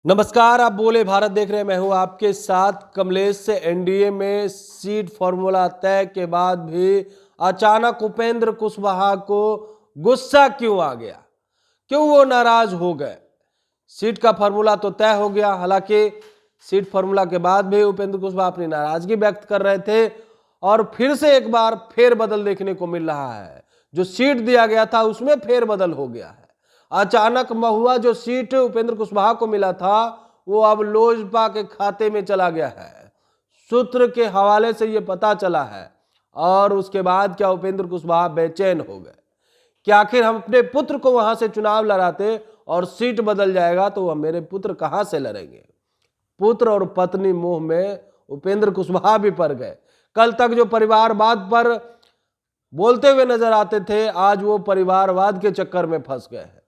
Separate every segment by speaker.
Speaker 1: नमस्कार, आप बोले भारत देख रहे हैं। मैं हूं आपके साथ कमलेश से। एनडीए में सीट फॉर्मूला तय के बाद भी अचानक उपेंद्र कुशवाहा को गुस्सा क्यों आ गया, क्यों वो नाराज हो गए? सीट का फॉर्मूला तो तय हो गया, हालांकि सीट फॉर्मूला के बाद भी उपेंद्र कुशवाहा अपनी नाराजगी व्यक्त कर रहे थे और फिर से एक बार फेरबदल देखने को मिल रहा है। जो सीट दिया गया था उसमें फेरबदल हो गया है। अचानक महुआ जो सीट उपेंद्र कुशवाहा को मिला था वो अब लोजपा के खाते में चला गया है। सूत्र के हवाले से ये पता चला है। और उसके बाद क्या उपेंद्र कुशवाहा बेचैन हो गए कि आखिर हम अपने पुत्र को वहां से चुनाव लड़ाते और सीट बदल जाएगा तो वह मेरे पुत्र कहां से लड़ेंगे। पुत्र और पत्नी मोह में उपेंद्र कुशवाहा भी पड़ गए। कल तक जो परिवारवाद पर बोलते हुए नजर आते थे, आज वो परिवारवाद के चक्कर में फंस गए हैं।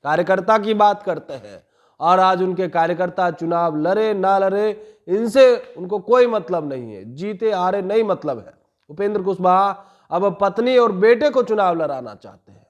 Speaker 1: कार्यकर्ता की बात करते हैं और आज उनके कार्यकर्ता चुनाव लड़े ना लड़े इनसे उनको कोई मतलब नहीं है, जीते हारे नहीं मतलब है। उपेंद्र कुशवाहा अब पत्नी और बेटे को चुनाव लड़ाना चाहते हैं।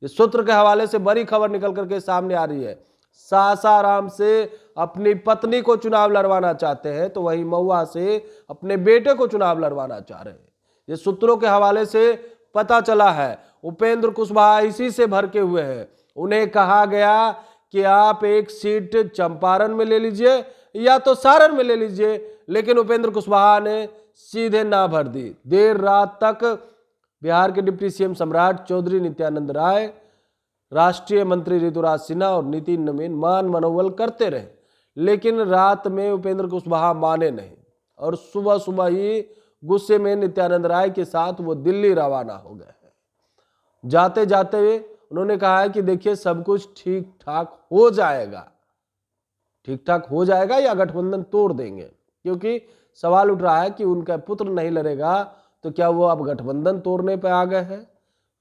Speaker 1: इस सूत्र के हवाले से बड़ी खबर निकल करके सामने आ रही है। सासाराम से अपनी पत्नी को चुनाव लड़वाना चाहते हैं तो वहीं महुआ से अपने बेटे को चुनाव लड़वाना चाह रहे हैं। ये सूत्रों के हवाले से पता चला है। उपेंद्र कुशवाहा इसी से भड़के हुए हैं। उन्हें कहा गया कि आप एक सीट चंपारण में ले लीजिए या तो सारण में ले लीजिए, लेकिन उपेंद्र कुशवाहा ने सीधे ना भर दी। देर रात तक बिहार के डिप्टी सीएम सम्राट चौधरी, नित्यानंद राय, राष्ट्रीय मंत्री ऋतुराज सिन्हा और नितिन नवीन मान मनोबल करते रहे, लेकिन रात में उपेंद्र कुशवाहा माने नहीं और सुबह सुबह ही गुस्से में नित्यानंद राय के साथ वो दिल्ली रवाना हो गए हैं। जाते जाते उन्होंने कहा है कि देखिए सब कुछ ठीक ठाक हो जाएगा, ठीक ठाक हो जाएगा या गठबंधन तोड़ देंगे, क्योंकि सवाल उठ रहा है कि उनका पुत्र नहीं लड़ेगा तो क्या वो अब गठबंधन तोड़ने पे आ गए हैं।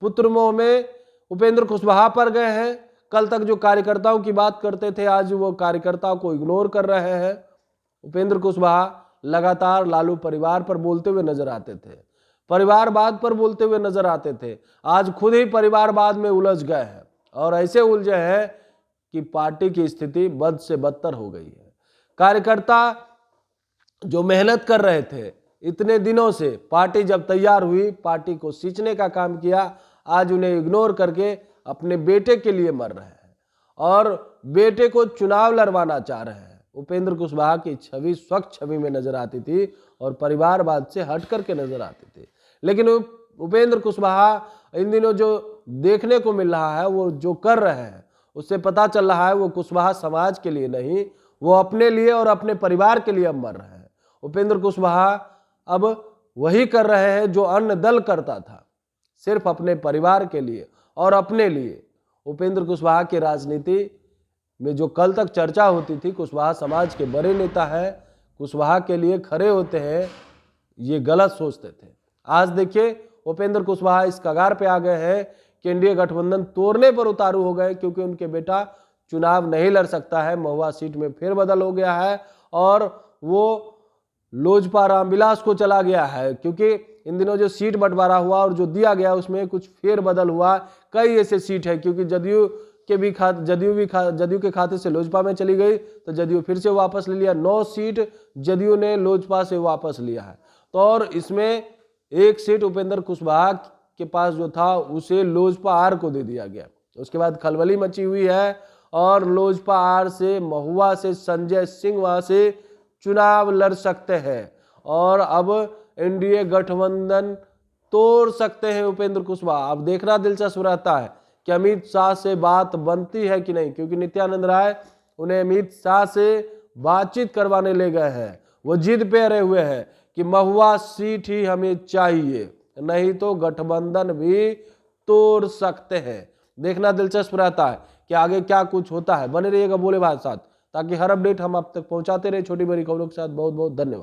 Speaker 1: पुत्र मोह में उपेंद्र कुशवाहा पर गए हैं। कल तक जो कार्यकर्ताओं की बात करते थे आज वो कार्यकर्ताओं को इग्नोर कर रहे हैं। उपेंद्र कुशवाहा लगातार लालू परिवार पर बोलते हुए नजर आते थे, परिवारवाद पर बोलते हुए नजर आते थे। आज खुद ही परिवारवाद में उलझ गए हैं और ऐसे उलझे हैं कि पार्टी की स्थिति बद से बदतर हो गई है। कार्यकर्ता जो मेहनत कर रहे थे इतने दिनों से, पार्टी जब तैयार हुई पार्टी को सींचने का काम किया, आज उन्हें इग्नोर करके अपने बेटे के लिए मर रहे हैं और बेटे को चुनाव लड़वाना चाह रहे हैं। उपेंद्र कुशवाहा की छवि स्वच्छ छवि में नजर आती थी और परिवारवाद से हट करके नजर आती थी, लेकिन उपेंद्र कुशवाहा इन दिनों जो देखने को मिल रहा है, वो जो कर रहे हैं उससे पता चल रहा है वो कुशवाहा समाज के लिए नहीं, वो अपने लिए और अपने परिवार के लिए अब मर रहे हैं। उपेंद्र कुशवाहा अब वही कर रहे हैं जो अन्य दल करता था, सिर्फ अपने परिवार के लिए और अपने लिए। उपेंद्र कुशवाहा की राजनीति में जो कल तक चर्चा होती थी कुशवाहा समाज के बड़े नेता है, कुशवाहा के लिए खड़े होते हैं, ये गलत सोचते थे। आज देखिए उपेंद्र कुशवाहा इस कगार पे आ गए हैं कि एनडीए गठबंधन तोड़ने पर उतारू हो गए, क्योंकि उनके बेटा चुनाव नहीं लड़ सकता है। महुआ सीट में फेरबदल हो गया है और वो लोजपा रामविलास को चला गया है, क्योंकि इन दिनों जो सीट बंटवारा हुआ और जो दिया गया उसमें कुछ फेरबदल हुआ। कई ऐसे सीट है, क्योंकि जदयू के खाते से लोजपा में चली गई तो जदयू फिर से वापस ले लिया। 9 सीट जदयू ने लोजपा से वापस लिया है, तो और इसमें एक सीट उपेंद्र कुशवाहा के पास जो था उसे लोजपा आर को दे दिया गया। उसके बाद खलबली मची हुई है और लोजपा आर से महुआ से संजय सिंह वहां से चुनाव लड़ सकते हैं और अब एनडीए गठबंधन तोड़ सकते हैं उपेंद्र कुशवाहा। अब देखना दिलचस्प रहता है कि अमित शाह से बात बनती है कि नहीं, क्योंकि नित्यानंद राय उन्हें अमित शाह से बातचीत करवाने ले गए हैं। वो जिद पे अड़े हुए हैं कि महुआ सीट ही हमें चाहिए, नहीं तो गठबंधन भी तोड़ सकते हैं। देखना दिलचस्प रहता है कि आगे क्या कुछ होता है। बने रहिएगा बोले भाई साथ, ताकि हर अपडेट हम आप तक पहुंचाते रहे छोटी बड़ी खबरों के साथ। बहुत बहुत धन्यवाद।